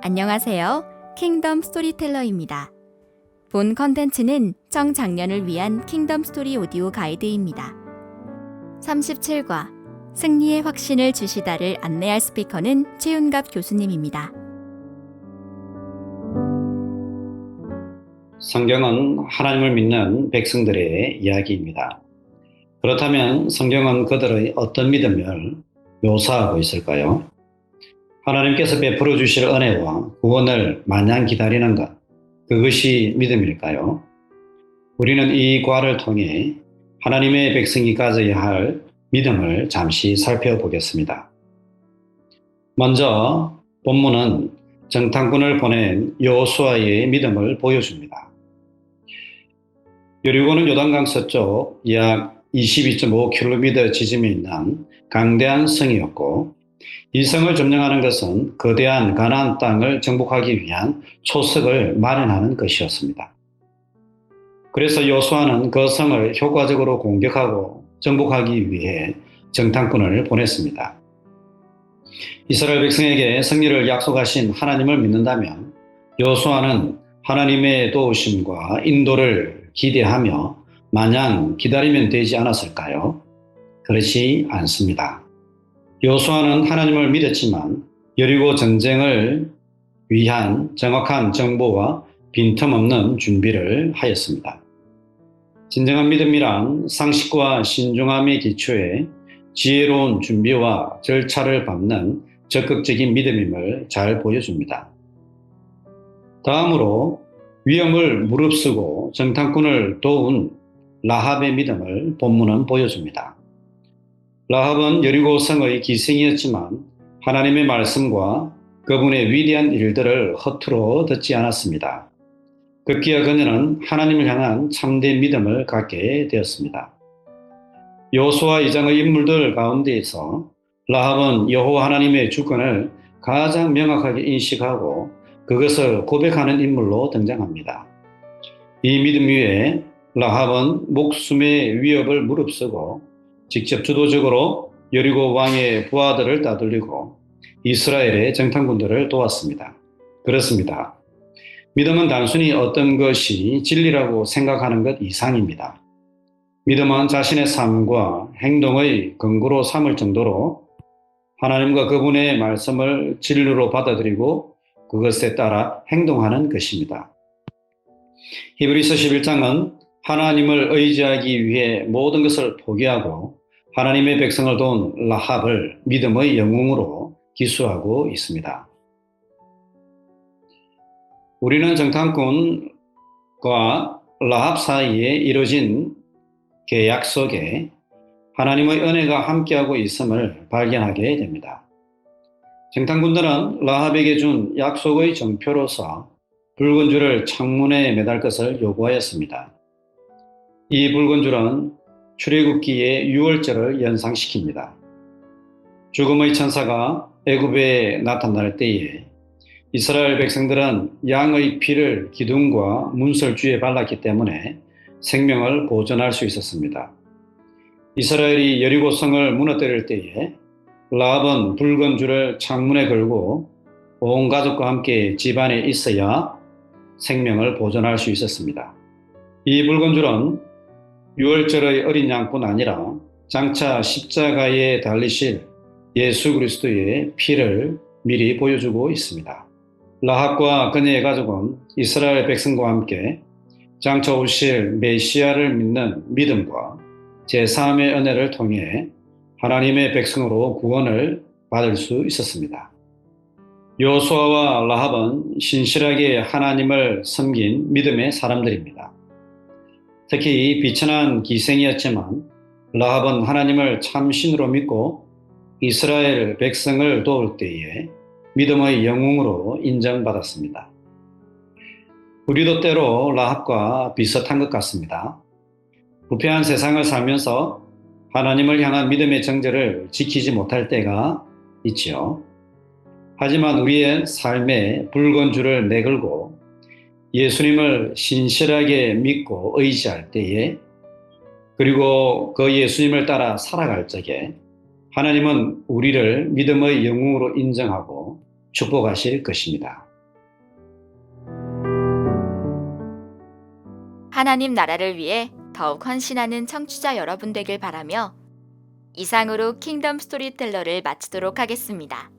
안녕하세요. 킹덤 스토리텔러입니다. 본 컨텐츠는 청장년을 위한 킹덤 스토리 오디오 가이드입니다. 37과 승리의 확신을 주시다를 안내할 스피커는 최윤갑 교수님입니다. 성경은 하나님을 믿는 백성들의 이야기입니다. 그렇다면 성경은 그들의 어떤 믿음을 묘사하고 있을까요? 하나님께서 베풀어 주실 은혜와 구원을 마냥 기다리는 것, 그것이 믿음일까요? 우리는 이 과를 통해 하나님의 백성이 가져야 할 믿음을 잠시 살펴보겠습니다. 먼저 본문은 정탐꾼을 보낸 여호수아의 믿음을 보여줍니다. 여리고는 요단강 서쪽 약 22.5km 지점에 있는 강대한 성이었고, 이 성을 점령하는 것은 거대한 가나안 땅을 정복하기 위한 초석을 마련하는 것이었습니다. 그래서 여호수아는 그 성을 효과적으로 공격하고 정복하기 위해 정탐꾼을 보냈습니다. 이스라엘 백성에게 승리를 약속하신 하나님을 믿는다면 여호수아는 하나님의 도우심과 인도를 기대하며 마냥 기다리면 되지 않았을까요? 그렇지 않습니다. 여호수아는 하나님을 믿었지만 여리고 전쟁을 위한 정확한 정보와 빈틈없는 준비를 하였습니다. 진정한 믿음이란 상식과 신중함의 기초에 지혜로운 준비와 절차를 밟는 적극적인 믿음임을 잘 보여줍니다. 다음으로 위험을 무릅쓰고 정탐꾼을 도운 라합의 믿음을 본문은 보여줍니다. 라합은 여리고 성의 기생이었지만 하나님의 말씀과 그분의 위대한 일들을 허투루 듣지 않았습니다. 급기야 그녀는 하나님을 향한 참된 믿음을 갖게 되었습니다. 여호수아 2장의 인물들 가운데에서 라합은 여호와 하나님의 주권을 가장 명확하게 인식하고 그것을 고백하는 인물로 등장합니다. 이 믿음 위에 라합은 목숨의 위협을 무릅쓰고 직접 주도적으로 여리고 왕의 부하들을 따돌리고 이스라엘의 정탐꾼들을 도왔습니다. 그렇습니다. 믿음은 단순히 어떤 것이 진리라고 생각하는 것 이상입니다. 믿음은 자신의 삶과 행동의 근거로 삼을 정도로 하나님과 그분의 말씀을 진리로 받아들이고 그것에 따라 행동하는 것입니다. 히브리서 11장은 하나님을 의지하기 위해 모든 것을 포기하고 하나님의 백성을 도운 라합을 믿음의 영웅으로 기수하고 있습니다. 우리는 정탐꾼과 라합 사이에 이루어진 계약 속에 하나님의 은혜가 함께하고 있음을 발견하게 됩니다. 정탐꾼들은 라합에게 준 약속의 정표로서 붉은 줄을 창문에 매달 것을 요구하였습니다. 이 붉은 줄은 출애굽기의 유월절을 연상시킵니다. 죽음의 천사가 애굽에 나타날 때에 이스라엘 백성들은 양의 피를 기둥과 문설주에 발랐기 때문에 생명을 보존할 수 있었습니다. 이스라엘이 여리고 성을 무너뜨릴 때에 라합은 붉은 줄을 창문에 걸고 온 가족과 함께 집안에 있어야 생명을 보존할 수 있었습니다. 이 붉은 줄은 유월절의 어린 양뿐 아니라 장차 십자가에 달리실 예수 그리스도의 피를 미리 보여주고 있습니다. 라합과 그녀의 가족은 이스라엘 백성과 함께 장차 오실 메시아를 믿는 믿음과 제3의 은혜를 통해 하나님의 백성으로 구원을 받을 수 있었습니다. 여호수아와 라합은 신실하게 하나님을 섬긴 믿음의 사람들입니다. 특히 비천한 기생이었지만 라합은 하나님을 참신으로 믿고 이스라엘 백성을 도울 때에 믿음의 영웅으로 인정받았습니다. 우리도 때로 라합과 비슷한 것 같습니다. 부패한 세상을 살면서 하나님을 향한 믿음의 정절을 지키지 못할 때가 있지요. 하지만 우리의 삶에 붉은 줄을 내걸고 예수님을 신실하게 믿고 의지할 때에, 그리고 그 예수님을 따라 살아갈 적에 하나님은 우리를 믿음의 영웅으로 인정하고 축복하실 것입니다. 하나님 나라를 위해 더욱 헌신하는 청취자 여러분 되길 바라며 이상으로 킹덤 스토리텔러를 마치도록 하겠습니다.